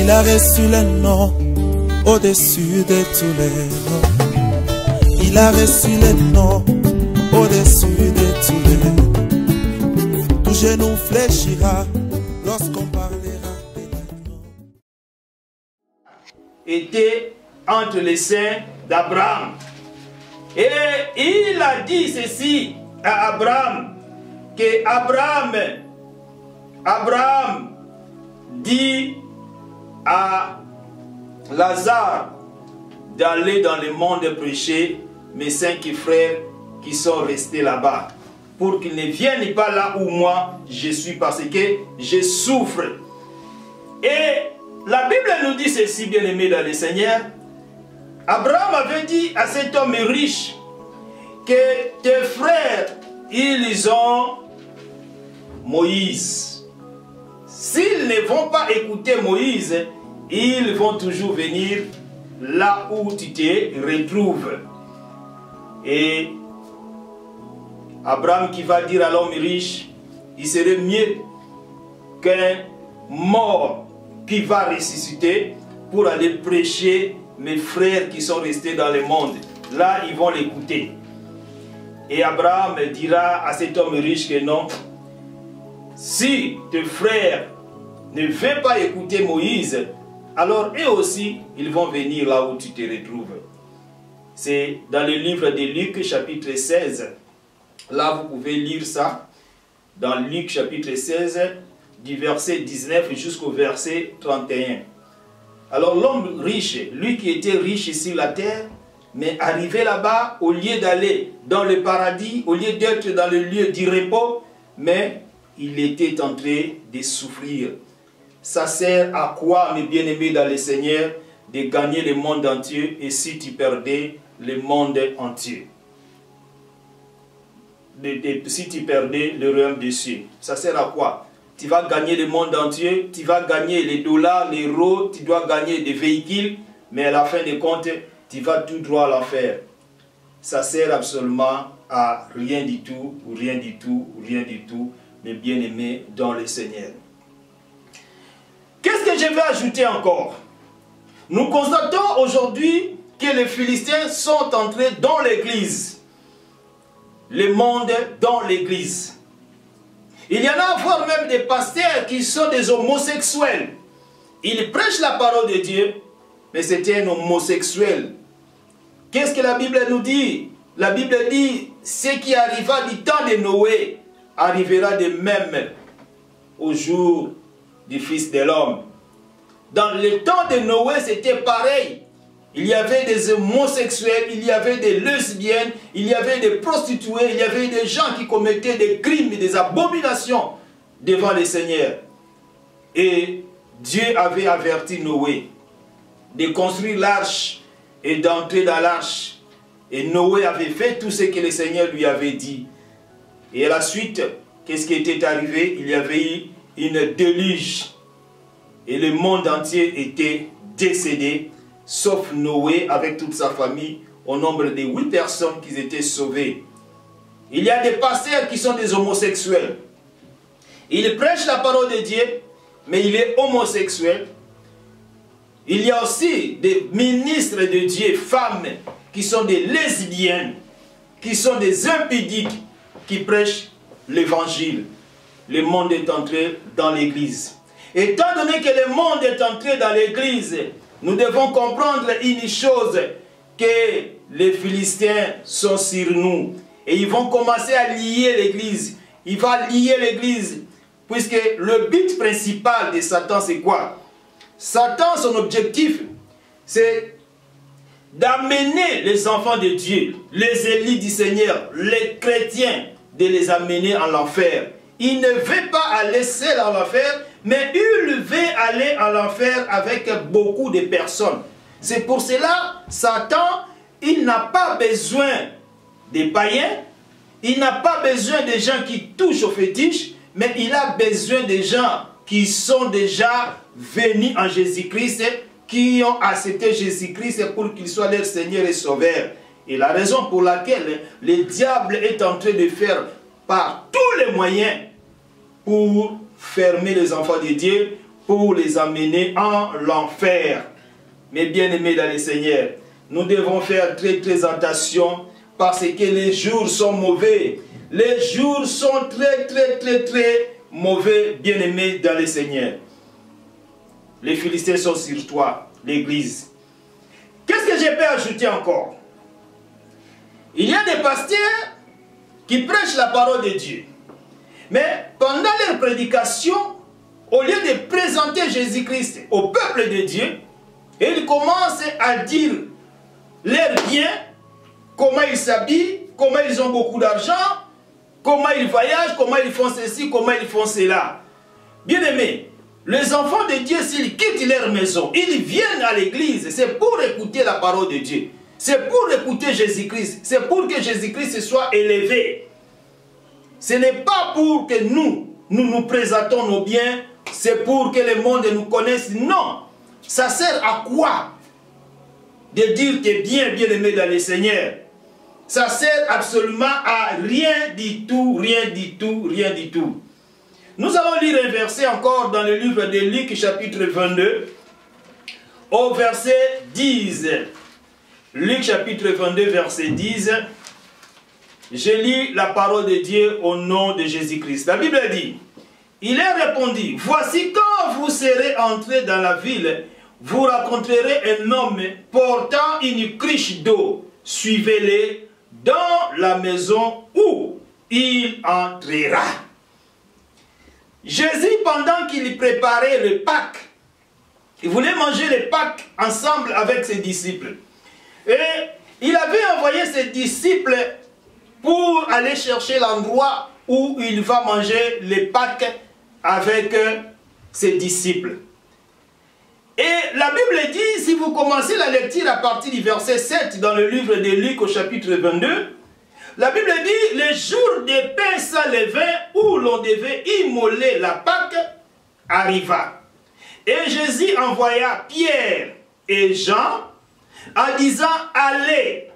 Il a reçu le nom au-dessus de tous les noms. Il a reçu le nom au-dessus de tous les noms. Tout genou fléchira lorsqu'on parlera de notre nom. Était entre les seins d'Abraham. Et il a dit ceci à Abraham, que Abraham dit à Lazare d'aller dans le monde prêcher mes 5 frères qui sont restés là-bas, pour qu'ils ne viennent pas là où moi je suis, parce que je souffre. Et la Bible nous dit ceci, bien aimé dans le Seigneur. Abraham avait dit à cet homme riche que tes frères, ils ont Moïse. S'ils ne vont pas écouter Moïse, ils vont toujours venir là où tu te retrouves. Et Abraham qui va dire à l'homme riche, il serait mieux qu'un mort qui va ressusciter pour aller prêcher mes frères qui sont restés dans le monde. Là, ils vont l'écouter. Et Abraham dira à cet homme riche que non, si tes frères ne veulent pas écouter Moïse, alors eux aussi, ils vont venir là où tu te retrouves. C'est dans le livre de Luc, chapitre 16. Là, vous pouvez lire ça. Dans Luc, chapitre 16, du verset 19 jusqu'au verset 31. Alors l'homme riche, lui qui était riche sur la terre, mais arrivé là-bas, au lieu d'aller dans le paradis, au lieu d'être dans le lieu du repos, mais il était en train de souffrir. Ça sert à quoi, mes bien-aimés dans le Seigneur, de gagner le monde entier, et si tu perdais le monde entier? Si tu perdais le royaume des cieux, ça sert à quoi? Tu vas gagner le monde entier, tu vas gagner les dollars, les euros, tu dois gagner des véhicules, mais à la fin des comptes, tu vas tout droit à l'enfer. Ça sert absolument à rien du tout, ou rien du tout, ou rien du tout, mes bien-aimés dans le Seigneur. Qu'est-ce que je vais ajouter encore? Nous constatons aujourd'hui que les Philistins sont entrés dans l'église. Le monde dans l'église. Il y en a voire même des pasteurs qui sont des homosexuels. Ils prêchent la parole de Dieu, mais c'était un homosexuel. Qu'est-ce que la Bible nous dit? La Bible dit, ce qui arriva du temps de Noé, arrivera de même au jour du Fils de l'homme. Dans le temps de Noé, c'était pareil. Il y avait des homosexuels, il y avait des lesbiennes, il y avait des prostituées, il y avait des gens qui commettaient des crimes et des abominations devant le Seigneur. Et Dieu avait averti Noé de construire l'arche et d'entrer dans l'arche. Et Noé avait fait tout ce que le Seigneur lui avait dit. Et à la suite, qu'est-ce qui était arrivé? Il y avait eu une déluge. Et le monde entier était décédé, sauf Noé avec toute sa famille, au nombre de 8 personnes qui étaient sauvées. Il y a des pasteurs qui sont des homosexuels. Ils prêchent la parole de Dieu, mais il est homosexuel. Il y a aussi des ministres de Dieu, femmes, qui sont des lesbiennes, qui sont des impudiques, qui prêchent l'évangile. Le monde est entré dans l'église. Étant donné que le monde est entré dans l'église, nous devons comprendre une chose, que les Philistins sont sur nous. Et ils vont commencer à lier l'église. Ils vont lier l'église. Puisque le but principal de Satan, c'est quoi? Satan, son objectif, c'est d'amener les enfants de Dieu, les élites du Seigneur, les chrétiens, de les amener en l'enfer. Il ne veut pas aller seul en l'enfer, mais il veut aller en l'enfer avec beaucoup de personnes. C'est pour cela, Satan, il n'a pas besoin des païens, il n'a pas besoin des gens qui touchent aux fétiches, mais il a besoin des gens qui sont déjà venus en Jésus-Christ, qui ont accepté Jésus-Christ pour qu'il soit leur Seigneur et Sauveur. Et la raison pour laquelle le diable est en train de faire par tous les moyens pour fermer les enfants de Dieu, pour les amener en l'enfer. Mes bien-aimés dans le Seigneur, nous devons faire très attention parce que les jours sont mauvais. Les jours sont très mauvais, bien-aimés dans le Seigneur. Les Philistins sont sur toi, l'Église. Qu'est-ce que je peux ajouter encore? Il y a des pasteurs qui prêchent la parole de Dieu. Mais pendant leur prédication, au lieu de présenter Jésus-Christ au peuple de Dieu, ils commencent à dire leurs biens, comment ils s'habillent, comment ils ont beaucoup d'argent, comment ils voyagent, comment ils font ceci, comment ils font cela. Bien-aimés, les enfants de Dieu, s'ils quittent leur maison, ils viennent à l'église, c'est pour écouter la parole de Dieu. C'est pour écouter Jésus-Christ. C'est pour que Jésus-Christ soit élevé. Ce n'est pas pour que nous présentons nos biens, c'est pour que le monde nous connaisse. Non. Ça sert à quoi de dire que bien-aimé dans le Seigneur? Ça sert absolument à rien du tout, rien du tout, rien du tout. Nous allons lire un verset encore dans le livre de Luc, chapitre 22, au verset 10. Luc, chapitre 22, verset 10. Je lis la parole de Dieu au nom de Jésus-Christ. La Bible dit, il leur répondit, voici quand vous serez entrés dans la ville, vous rencontrerez un homme portant une cruche d'eau. Suivez-le dans la maison où il entrera. Jésus, pendant qu'il préparait le Pâques, il voulait manger le Pâques ensemble avec ses disciples. Et il avait envoyé ses disciples pour aller chercher l'endroit où il va manger le Pâques avec ses disciples. Et la Bible dit, si vous commencez la lecture à partir du verset 7 dans le livre de Luc au chapitre 22, la Bible dit, le jour des pains sans levain où l'on devait immoler la Pâque arriva. Et Jésus envoya Pierre et Jean en disant, allez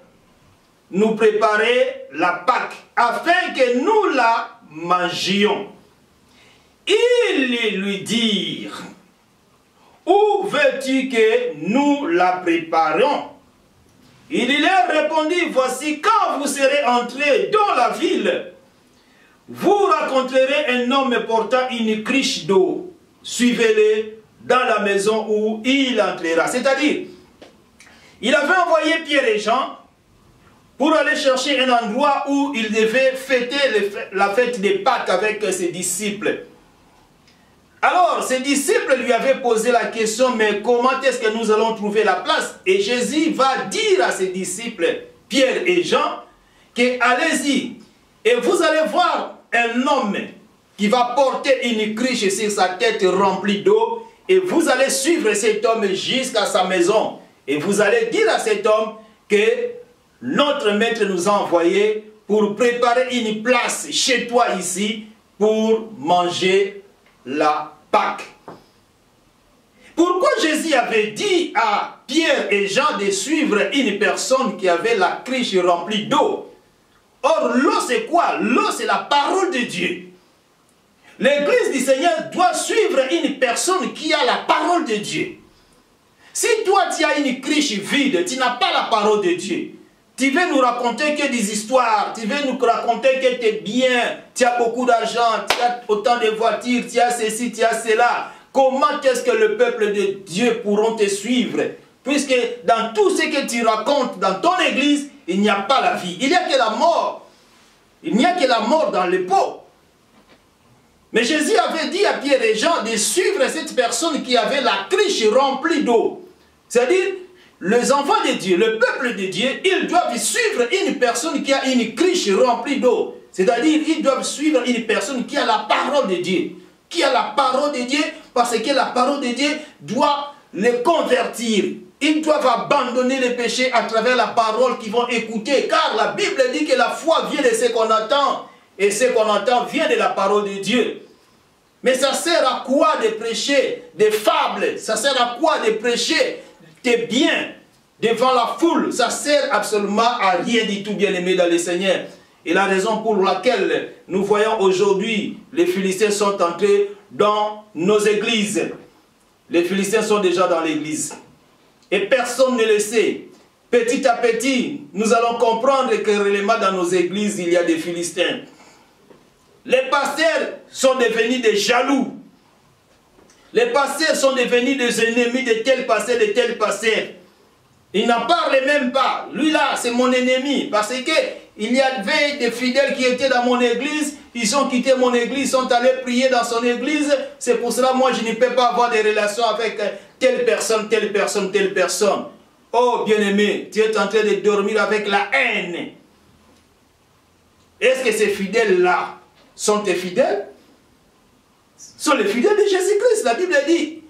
nous préparer la Pâque afin que nous la mangions. Ils lui dirent, où veux-tu que nous la préparions? Il leur répondit, voici quand vous serez entrés dans la ville, vous rencontrerez un homme portant une cruche d'eau. Suivez-le dans la maison où il entrera. C'est-à-dire, il avait envoyé Pierre et Jean pour aller chercher un endroit où il devait fêter la fête des Pâques avec ses disciples. Alors, ses disciples lui avaient posé la question, mais comment est-ce que nous allons trouver la place? Et Jésus va dire à ses disciples, Pierre et Jean, que allez-y, et vous allez voir un homme qui va porter une cruche sur sa tête remplie d'eau, et vous allez suivre cet homme jusqu'à sa maison. Et vous allez dire à cet homme que notre maître nous a envoyé pour préparer une place chez toi ici pour manger la Pâque. Pourquoi Jésus avait dit à Pierre et Jean de suivre une personne qui avait la cruche remplie d'eau? Or, l'eau c'est quoi? L'eau c'est la parole de Dieu. L'église du Seigneur doit suivre une personne qui a la parole de Dieu. Si toi tu as une cruche vide, tu n'as pas la parole de Dieu. Tu veux nous raconter que des histoires, tu veux nous raconter que tu es bien, tu as beaucoup d'argent, tu as autant de voitures, tu as ceci, tu as cela. Comment est-ce que le peuple de Dieu pourront te suivre? Puisque dans tout ce que tu racontes dans ton église, il n'y a pas la vie. Il n'y a que la mort. Il n'y a que la mort dans le pot. Mais Jésus avait dit à Pierre et Jean de suivre cette personne qui avait la cruche remplie d'eau. C'est-à-dire, les enfants de Dieu, le peuple de Dieu, ils doivent suivre une personne qui a une cruche remplie d'eau. C'est-à-dire, ils doivent suivre une personne qui a la parole de Dieu. Qui a la parole de Dieu, parce que la parole de Dieu doit les convertir. Ils doivent abandonner les péchés à travers la parole qu'ils vont écouter. Car la Bible dit que la foi vient de ce qu'on entend. Et ce qu'on entend vient de la parole de Dieu. Mais ça sert à quoi de prêcher des fables? Ça sert à quoi de prêcher des biens devant la foule? Ça sert absolument à rien du tout, bien-aimé dans le Seigneur. Et la raison pour laquelle nous voyons aujourd'hui les Philistins sont entrés dans nos églises. Les Philistins sont déjà dans l'église. Et personne ne le sait. Petit à petit, nous allons comprendre que réellement dans nos églises, il y a des Philistins. Les pasteurs sont devenus des jaloux. Les pasteurs sont devenus des ennemis de tel pasteur, de tel pasteur. Ils n'en parlent même pas. Lui là, c'est mon ennemi. Parce qu'il y avait des fidèles qui étaient dans mon église. Ils ont quitté mon église, ils sont allés prier dans son église. C'est pour cela, moi, je ne peux pas avoir des relations avec telle personne, telle personne, telle personne. Oh, bien-aimé, tu es en train de dormir avec la haine. Est-ce que ces fidèles-là sont tes fidèles? Sont les fidèles de Jésus-Christ. La Bible dit,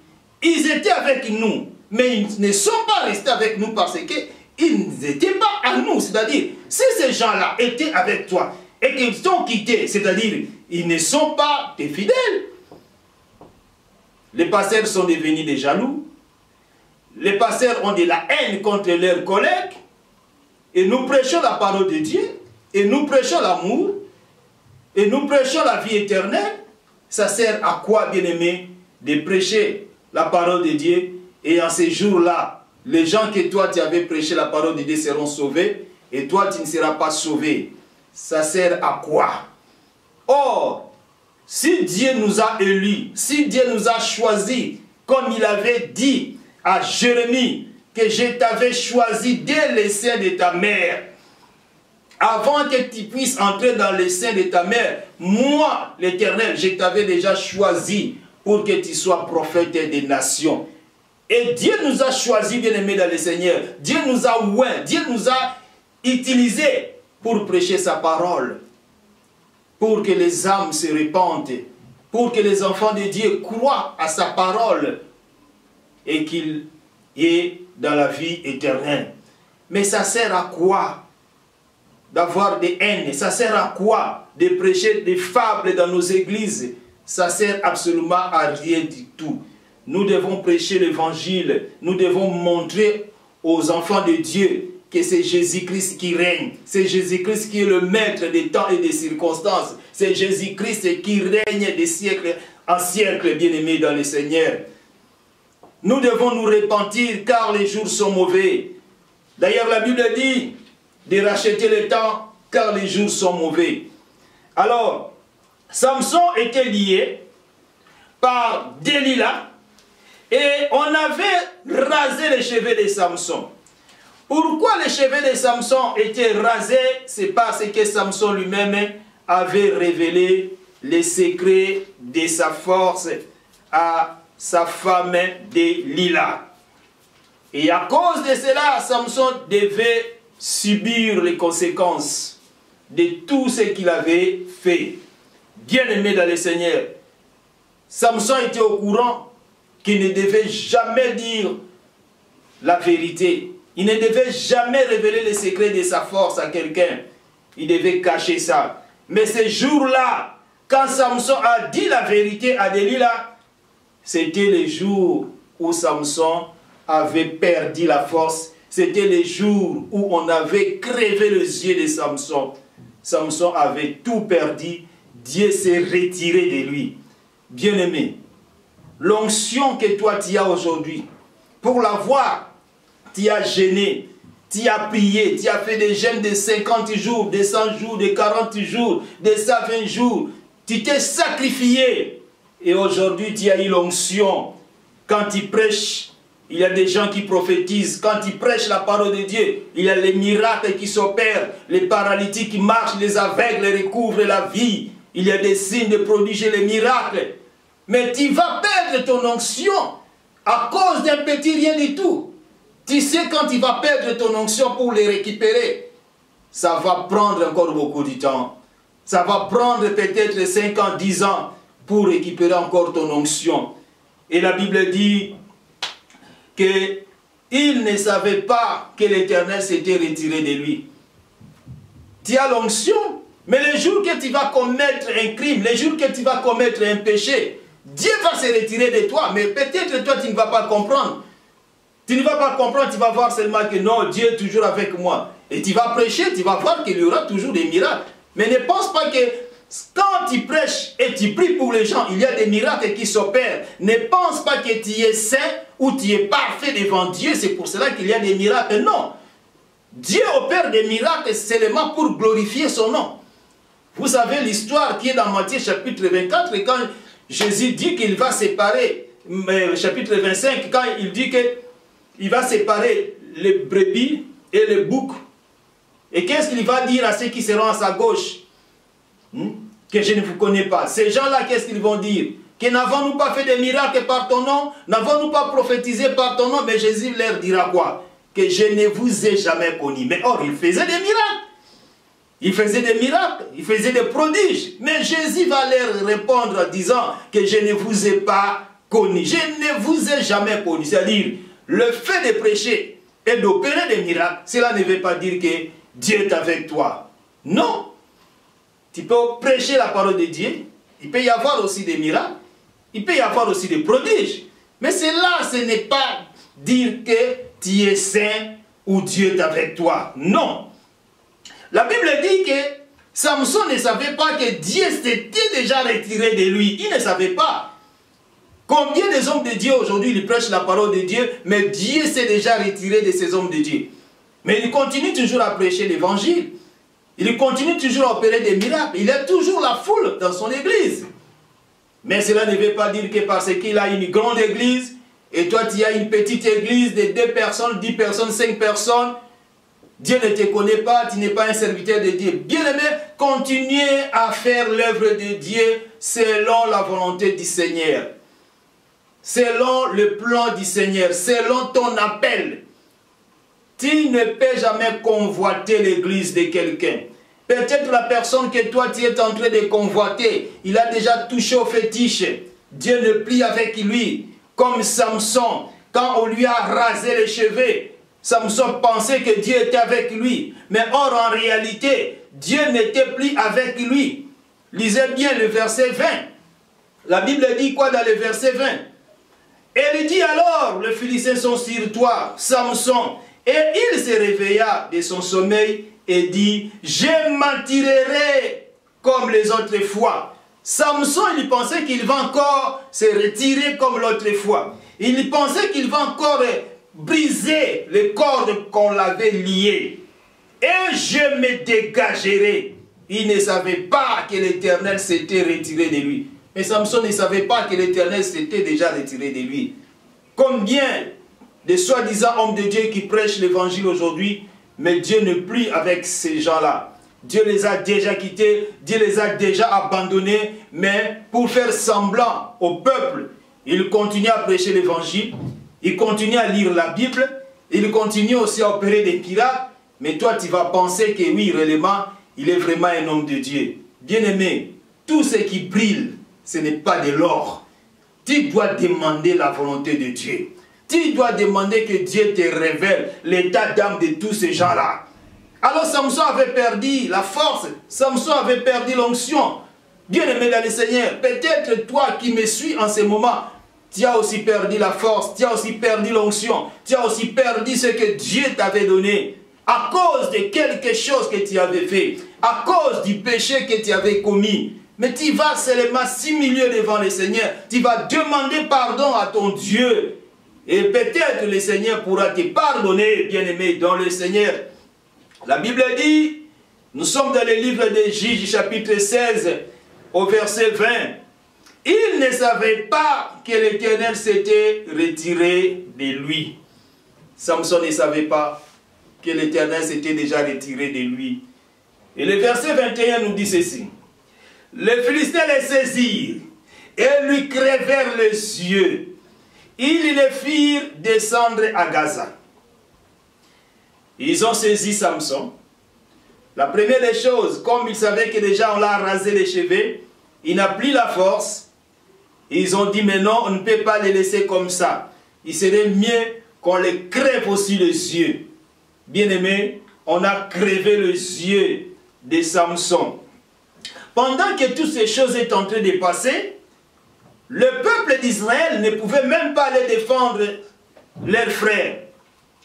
ils étaient avec nous, mais ils ne sont pas restés avec nous parce qu'ils n'étaient pas à nous. C'est-à-dire, si ces gens-là étaient avec toi et qu'ils t'ont quitté, c'est-à-dire, ils ne sont pas tes fidèles. Les pasteurs sont devenus des jaloux. Les pasteurs ont de la haine contre leurs collègues. Et nous prêchons la parole de Dieu. Et nous prêchons l'amour. Et nous prêchons la vie éternelle. Ça sert à quoi, bien-aimé, de prêcher la parole de Dieu? Et en ces jours-là, les gens que toi, tu avais prêché la parole de Dieu seront sauvés. Et toi, tu ne seras pas sauvé. Ça sert à quoi? Or, si Dieu nous a élus, si Dieu nous a choisis, comme il avait dit à Jérémie, que je t'avais choisi dès le sein de ta mère, avant que tu puisses entrer dans le sein de ta mère, moi, l'Éternel, je t'avais déjà choisi pour que tu sois prophète des nations. Et Dieu nous a choisis, bien-aimés dans le Seigneur. Dieu nous a oints, Dieu nous a utilisés pour prêcher sa parole, pour que les âmes se répandent, pour que les enfants de Dieu croient à sa parole et qu'il est dans la vie éternelle. Mais ça sert à quoi d'avoir des haines? Ça sert à quoi de prêcher des fables dans nos églises? Ça sert absolument à rien du tout. Nous devons prêcher l'évangile. Nous devons montrer aux enfants de Dieu que c'est Jésus-Christ qui règne. C'est Jésus-Christ qui est le maître des temps et des circonstances. C'est Jésus-Christ qui règne de siècle en siècle, bien-aimés dans le Seigneur. Nous devons nous repentir car les jours sont mauvais. D'ailleurs, la Bible dit de racheter le temps car les jours sont mauvais. Alors, Samson était lié par Delilah et on avait rasé les cheveux de Samson. Pourquoi les cheveux de Samson étaient rasés? C'est parce que Samson lui-même avait révélé les secrets de sa force à sa femme Delilah. Et à cause de cela, Samson devait subir les conséquences de tout ce qu'il avait fait. Bien-aimé dans le Seigneur, Samson était au courant qu'il ne devait jamais dire la vérité. Il ne devait jamais révéler les secrets de sa force à quelqu'un. Il devait cacher ça. Mais ce jour-là, quand Samson a dit la vérité à Delilah, c'était le jour où Samson avait perdu la force. C'était le jour où on avait crevé les yeux de Samson. Samson avait tout perdu. Dieu s'est retiré de lui. Bien-aimé, l'onction que toi tu as aujourd'hui, pour l'avoir, tu as gêné, tu as prié, tu as fait des jeûnes de 50 jours, de 100 jours, de 40 jours, de 120 jours. Tu t'es sacrifié. Et aujourd'hui, tu as eu l'onction. Quand tu prêches, il y a des gens qui prophétisent. Quand tu prêches la parole de Dieu, il y a les miracles qui s'opèrent. Les paralytiques qui marchent, les aveugles recouvrent la vie. Il y a des signes de prodiges et les miracles. Mais tu vas perdre ton onction à cause d'un petit rien du tout. Tu sais, quand tu vas perdre ton onction pour les récupérer, ça va prendre encore beaucoup de temps. Ça va prendre peut-être 5 ans, 10 ans pour récupérer encore ton onction. Et la Bible dit qu'il ne savait pas que l'Éternel s'était retiré de lui. Tu as l'onction, mais le jour que tu vas commettre un crime, le jour que tu vas commettre un péché, Dieu va se retirer de toi, mais peut-être toi tu ne vas pas comprendre. Tu ne vas pas comprendre, tu vas voir seulement que non, Dieu est toujours avec moi. Et tu vas prêcher, tu vas voir qu'il y aura toujours des miracles. Mais ne pense pas que Quand tu prêches et tu pries pour les gens, il y a des miracles qui s'opèrent. Ne pense pas que tu es saint ou tu es parfait devant Dieu, c'est pour cela qu'il y a des miracles. Non. Dieu opère des miracles seulement pour glorifier son nom. Vous savez l'histoire qui est dans Matthieu chapitre 24, et quand Jésus dit qu'il va séparer, chapitre 25, quand il dit qu'il va séparer les brebis et les boucs, et qu'est-ce qu'il va dire à ceux qui seront à sa gauche? Que je ne vous connais pas. Ces gens-là, qu'est-ce qu'ils vont dire? Que n'avons-nous pas fait des miracles par ton nom? N'avons-nous pas prophétisé par ton nom? Mais Jésus leur dira quoi? Que je ne vous ai jamais connu. Mais or, il faisait des miracles. Il faisait des miracles, il faisait des prodiges. Mais Jésus va leur répondre en disant que je ne vous ai pas connu. Je ne vous ai jamais connu. C'est-à-dire, le fait de prêcher et d'opérer des miracles, cela ne veut pas dire que Dieu est avec toi. Non. Tu peux prêcher la parole de Dieu. Il peut y avoir aussi des miracles. Il peut y avoir aussi des prodiges. Mais cela, ce n'est pas dire que tu es saint ou Dieu est avec toi. Non. La Bible dit que Samson ne savait pas que Dieu s'était déjà retiré de lui. Il ne savait pas. Combien des hommes de Dieu aujourd'hui, ils prêchent la parole de Dieu, mais Dieu s'est déjà retiré de ces hommes de Dieu. Mais il continue toujours à prêcher l'évangile. Il continue toujours à opérer des miracles. Il a toujours la foule dans son église. Mais cela ne veut pas dire que parce qu'il a une grande église, et toi tu as une petite église de 2 personnes, 10 personnes, 5 personnes, Dieu ne te connaît pas, tu n'es pas un serviteur de Dieu. Bien-aimé, continuez à faire l'œuvre de Dieu selon la volonté du Seigneur. Selon le plan du Seigneur, selon ton appel. Tu ne peux jamais convoiter l'église de quelqu'un. Peut-être la personne que toi tu es en train de convoiter, il a déjà touché au fétiche. Dieu ne plie avec lui. Comme Samson, quand on lui a rasé les cheveux, Samson pensait que Dieu était avec lui. Mais or, en réalité, Dieu n'était plus avec lui. Lisez bien le verset 20. La Bible dit quoi dans le verset 20? Elle dit alors, les Philistins sont sur toi, Samson. Et il se réveilla de son sommeil et dit, je m'en tirerai comme les autres fois. Samson, il pensait qu'il va encore se retirer comme l'autre fois. Il pensait qu'il va encore briser les cordes qu'on l'avait liées. Et je me dégagerai. Il ne savait pas que l'Éternel s'était retiré de lui. Mais Samson ne savait pas que l'Éternel s'était déjà retiré de lui. Combien de soi-disant hommes de Dieu qui prêchent l'évangile aujourd'hui, mais Dieu ne plie avec ces gens-là. Dieu les a déjà quittés, Dieu les a déjà abandonnés, mais pour faire semblant au peuple, il continue à prêcher l'évangile, il continue à lire la Bible, il continue aussi à opérer des miracles, mais toi tu vas penser que oui, réellement, il est vraiment un homme de Dieu. Bien-aimé, tout ce qui brille, ce n'est pas de l'or. Tu dois demander la volonté de Dieu. Tu dois demander que Dieu te révèle l'état d'âme de tous ces gens-là. Alors Samson avait perdu la force, Samson avait perdu l'onction. Bien-aimé dans le Seigneur, peut-être toi qui me suis en ce moment, tu as aussi perdu la force, tu as aussi perdu l'onction, tu as aussi perdu ce que Dieu t'avait donné à cause de quelque chose que tu avais fait, à cause du péché que tu avais commis. Mais tu vas seulement s'humilier devant le Seigneur, tu vas demander pardon à ton Dieu. Et peut-être le Seigneur pourra te pardonner, bien-aimé, dans le Seigneur. La Bible dit, nous sommes dans le livre de Juges, chapitre 16, au verset 20. Il ne savait pas que l'Éternel s'était retiré de lui. Samson ne savait pas que l'Éternel s'était déjà retiré de lui. Et le verset 21 nous dit ceci. Les Philistins les saisirent et lui crevèrent les yeux. Ils les firent descendre à Gaza. Ils ont saisi Samson. La première des choses, comme ils savaient que déjà on l'a rasé les cheveux, il n'a plus la force. Ils ont dit, mais non, on ne peut pas les laisser comme ça. Il serait mieux qu'on les crève aussi les yeux. Bien-aimé, on a crevé les yeux de Samson. Pendant que toutes ces choses étaient en train de passer, le peuple d'Israël ne pouvait même pas aller défendre leurs frères.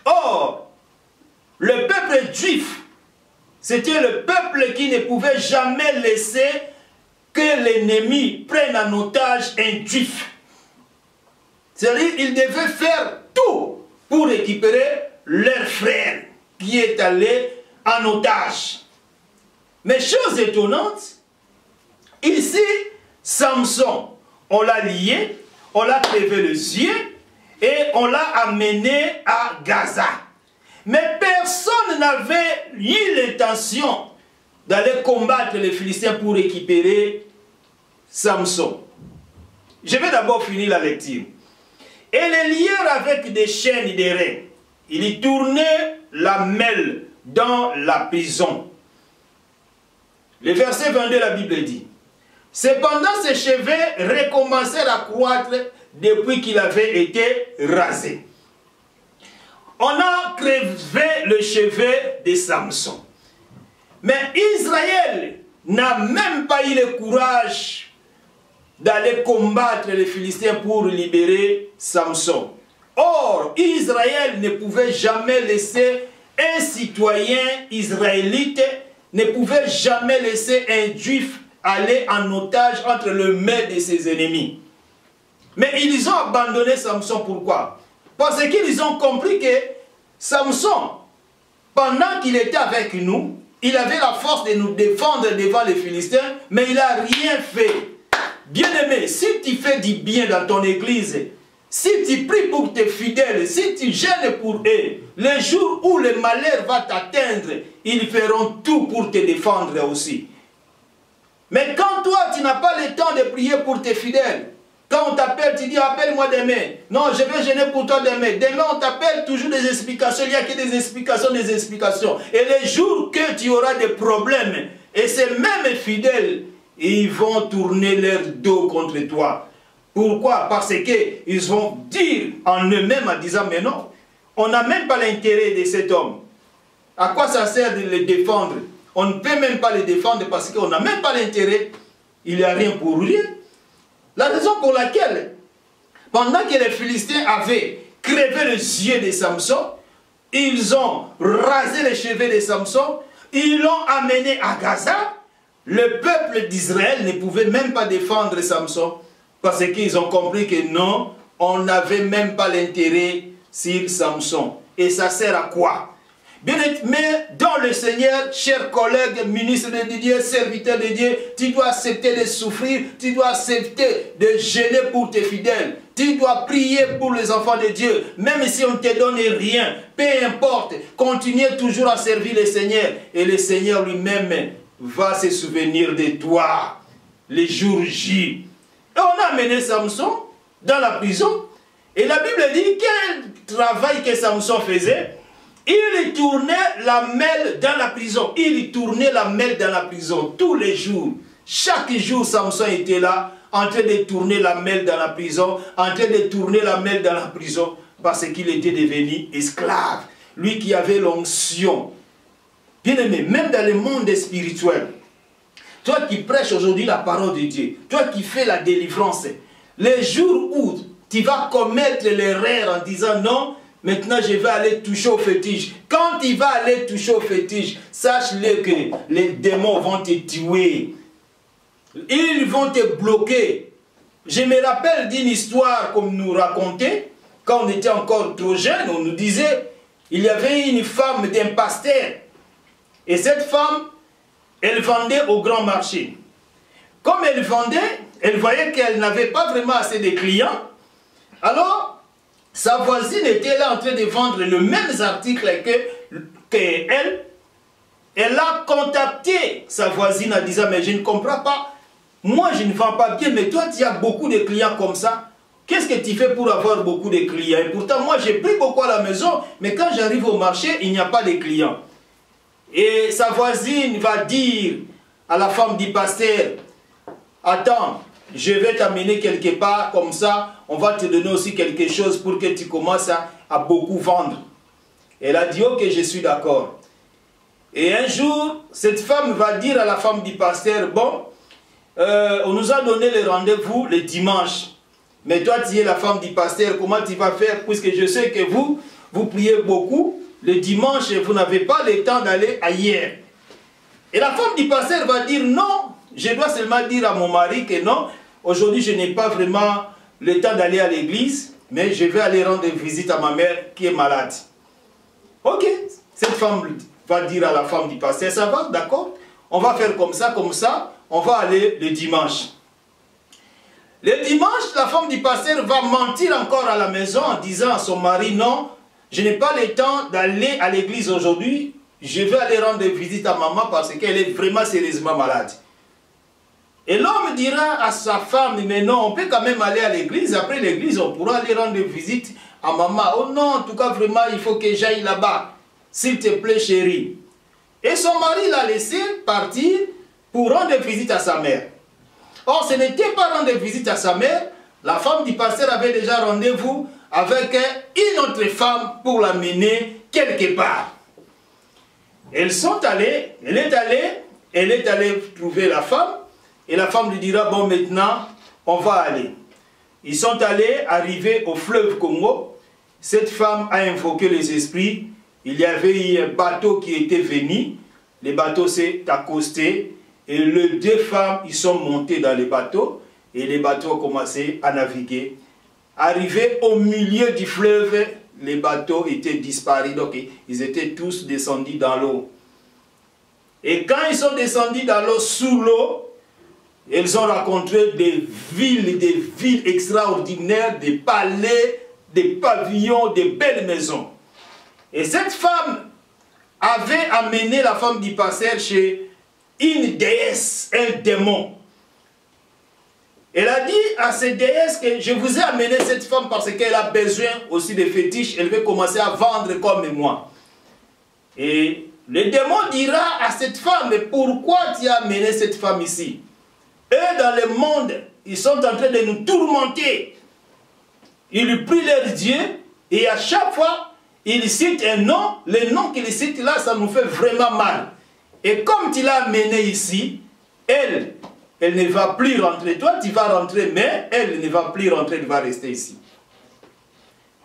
Or, le peuple juif, c'était le peuple qui ne pouvait jamais laisser que l'ennemi prenne en otage un juif. C'est-à-dire qu'il devait faire tout pour récupérer leur frère qui est allé en otage. Mais chose étonnante, ici, Samson, on l'a lié, on l'a crevé les yeux et on l'a amené à Gaza. Mais personne n'avait eu l'intention d'aller combattre les Philistins pour récupérer Samson. Je vais d'abord finir la lecture. Et les lièrent avec des chaînes et des reins. Il y tournait la mêle dans la prison. Le verset 22, la Bible dit: cependant, ses cheveux recommencèrent à croître depuis qu'il avait été rasé. On a crevé le cheveu de Samson. Mais Israël n'a même pas eu le courage d'aller combattre les Philistins pour libérer Samson. Or, Israël ne pouvait jamais laisser un citoyen israélite, ne pouvait jamais laisser un juif aller en otage entre les mains de ses ennemis. Mais ils ont abandonné Samson. Pourquoi? Parce qu'ils ont compris que Samson, pendant qu'il était avec nous, il avait la force de nous défendre devant les Philistins, mais il n'a rien fait. Bien-aimé, si tu fais du bien dans ton église, si tu pries pour tes fidèles, si tu gênes pour eux, le jour où le malheur va t'atteindre, ils feront tout pour te défendre aussi. Mais quand toi, tu n'as pas le temps de prier pour tes fidèles, quand on t'appelle, tu dis appelle-moi demain. Non, je vais gêner pour toi demain. Demain, on t'appelle, toujours des explications. Il n'y a que des explications, des explications. Et les jours que tu auras des problèmes, et ces mêmes fidèles, ils vont tourner leur dos contre toi. Pourquoi? Parce qu'ils vont dire en eux-mêmes en disant, mais non, on n'a même pas l'intérêt de cet homme. À quoi ça sert de le défendre? On ne peut même pas le défendre parce qu'on n'a même pas l'intérêt. Il n'y a rien pour rien. La raison pour laquelle, pendant que les Philistins avaient crevé les yeux de Samson, ils ont rasé les cheveux de Samson, ils l'ont amené à Gaza, le peuple d'Israël ne pouvait même pas défendre Samson, parce qu'ils ont compris que non, on n'avait même pas l'intérêt sur Samson. Et ça sert à quoi? Bien, mais dans le Seigneur, chers collègues, ministres de Dieu, serviteurs de Dieu, tu dois accepter de souffrir, tu dois accepter de gêner pour tes fidèles. Tu dois prier pour les enfants de Dieu, même si on ne te donne rien, peu importe, continuez toujours à servir le Seigneur. Et le Seigneur lui-même va se souvenir de toi, les jours J. Et on a amené Samson dans la prison, et la Bible dit quel travail que Samson faisait. Il tournait la mêle dans la prison. Il tournait la mêle dans la prison tous les jours. Chaque jour, Samson était là, en train de tourner la mêle dans la prison, en train de tourner la mêle dans la prison, parce qu'il était devenu esclave. Lui qui avait l'onction. Bien aimé, même dans le monde spirituel, toi qui prêches aujourd'hui la parole de Dieu, toi qui fais la délivrance, les jours où tu vas commettre l'erreur en disant non, maintenant, je vais aller toucher au fétiche. Quand il va aller toucher au fétiche, sache-le que les démons vont te tuer. Ils vont te bloquer. Je me rappelle d'une histoire qu'on nous racontait, quand on était encore trop jeune, on nous disait, il y avait une femme d'un pasteur. Et cette femme, elle vendait au grand marché. Comme elle vendait, elle voyait qu'elle n'avait pas vraiment assez de clients. Alors, sa voisine était là en train de vendre le même article qu'elle. Elle a contacté sa voisine en disant, mais je ne comprends pas. Moi, je ne vends pas bien, mais toi, tu as beaucoup de clients comme ça. Qu'est-ce que tu fais pour avoir beaucoup de clients? Et pourtant, moi, j'ai pris beaucoup à la maison, mais quand j'arrive au marché, il n'y a pas de clients. Et sa voisine va dire à la femme du pasteur, attends, je vais t'amener quelque part, comme ça, on va te donner aussi quelque chose pour que tu commences à beaucoup vendre. Elle a dit, ok, je suis d'accord. Et un jour, cette femme va dire à la femme du pasteur, bon, on nous a donné le rendez-vous le dimanche. Mais toi, tu es la femme du pasteur, comment tu vas faire? Puisque je sais que vous priez beaucoup, le dimanche, vous n'avez pas le temps d'aller ailleurs. Et la femme du pasteur va dire, non, je dois seulement dire à mon mari que non, aujourd'hui je n'ai pas vraiment le temps d'aller à l'église, mais je vais aller rendre visite à ma mère qui est malade. Ok, cette femme va dire à la femme du pasteur, ça va, d'accord, on va faire comme ça, on va aller le dimanche. Le dimanche, la femme du pasteur va mentir encore à la maison en disant à son mari, non, je n'ai pas le temps d'aller à l'église aujourd'hui, je vais aller rendre visite à maman parce qu'elle est vraiment sérieusement malade. Et l'homme dira à sa femme, mais non, on peut quand même aller à l'église, après l'église, on pourra aller rendre visite à maman. Oh non, en tout cas, vraiment, il faut que j'aille là-bas. S'il te plaît, chérie. Et son mari l'a laissé partir pour rendre visite à sa mère. Or, ce n'était pas rendre visite à sa mère. La femme du pasteur avait déjà rendez-vous avec une autre femme pour l'amener quelque part. Elles sont allées, elle est allée trouver la femme. Et la femme lui dira, bon maintenant, on va aller. Ils sont allés, arriver au fleuve Congo. Cette femme a invoqué les esprits. Il y avait eu un bateau qui était venu. Le bateau s'est accosté. Et les deux femmes, ils sont montés dans le bateau. Et le bateau a commencé à naviguer. Arrivé au milieu du fleuve, les bateaux étaient disparus. Donc ils étaient tous descendus dans l'eau. Et quand ils sont descendus dans l'eau, sous l'eau, ils ont rencontré des villes extraordinaires, des palais, des pavillons, des belles maisons. Et cette femme avait amené la femme du pasteur chez une déesse, un démon. Elle a dit à cette déesse que je vous ai amené cette femme parce qu'elle a besoin aussi de fétiches, elle veut commencer à vendre comme moi. Et le démon dira à cette femme, mais pourquoi tu as amené cette femme ici? Eux, dans le monde, ils sont en train de nous tourmenter. Ils lui prient leur Dieu et à chaque fois, ils citent un nom. Le nom qu'ils citent là, ça nous fait vraiment mal. Et comme tu l'as amené ici, elle ne va plus rentrer. Toi, tu vas rentrer, mais elle ne va plus rentrer, elle va rester ici.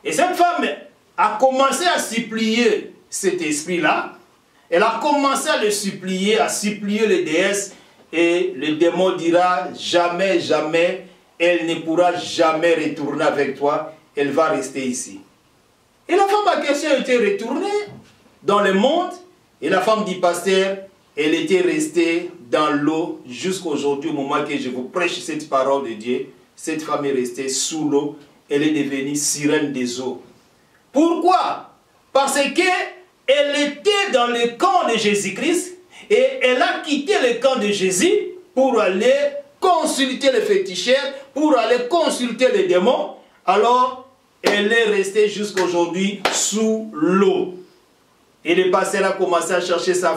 Et cette femme a commencé à supplier cet esprit-là. Elle a commencé à le supplier, les déesses. Et le démon dira, jamais, jamais, elle ne pourra jamais retourner avec toi, elle va rester ici. Et la femme en question était retournée dans le monde, et la femme du pasteur, elle était restée dans l'eau jusqu'aujourd'hui, au moment que je vous prêche cette parole de Dieu. Cette femme est restée sous l'eau, elle est devenue sirène des eaux. Pourquoi? Parce qu'elle était dans le camp de Jésus-Christ, et elle a quitté le camp de Jésus pour aller consulter les féticheurs, pour aller consulter les démons. Alors, elle est restée jusqu'à aujourd'hui sous l'eau. Et le pasteur a commencé à chercher sa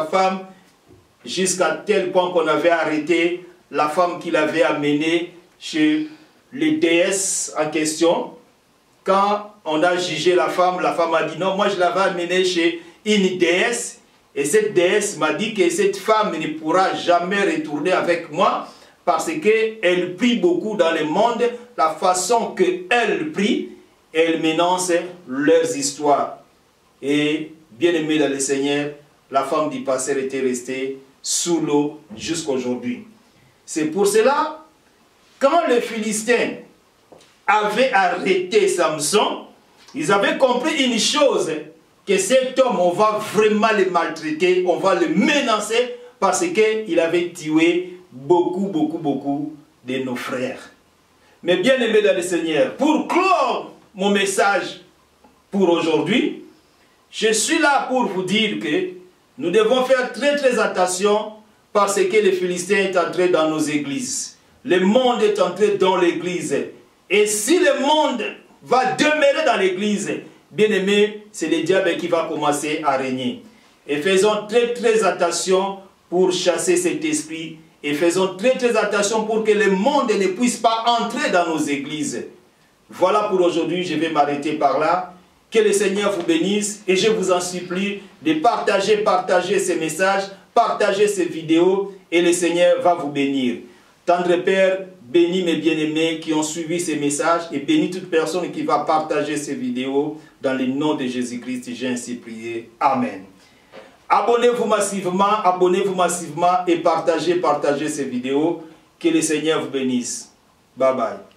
femme, jusqu'à tel point qu'on avait arrêté la femme qu'il avait amenée chez les déesses en question. Quand on a jugé la femme a dit non, moi je l'avais amenée chez une déesse. Et cette déesse m'a dit que cette femme ne pourra jamais retourner avec moi parce qu'elle prie beaucoup dans le monde. La façon qu'elle prie, elle m'énonce leurs histoires. Et bien aimé dans le Seigneur, la femme du pasteur était restée sous l'eau jusqu'à aujourd'hui. C'est pour cela, quand les Philistins avaient arrêté Samson, ils avaient compris une chose, que cet homme, on va vraiment le maltraiter, on va le menacer parce qu'il avait tué beaucoup de nos frères. Mais bien aimé dans le Seigneur, pour clore mon message pour aujourd'hui, je suis là pour vous dire que nous devons faire très attention parce que les Philistins est entré dans nos églises. Le monde est entré dans l'église. Et si le monde va demeurer dans l'église, bien aimé, c'est le diable qui va commencer à régner. Et faisons très attention pour chasser cet esprit. Et faisons très attention pour que le monde ne puisse pas entrer dans nos églises. Voilà pour aujourd'hui, je vais m'arrêter par là. Que le Seigneur vous bénisse et je vous en supplie de partager ces messages, partager ces vidéos et le Seigneur va vous bénir. Tendre Père, bénis mes bien-aimés qui ont suivi ces messages et bénis toute personne qui va partager ces vidéos dans le nom de Jésus-Christ. J'ai ainsi prié. Amen. Abonnez-vous massivement et partagez ces vidéos. Que le Seigneur vous bénisse. Bye bye.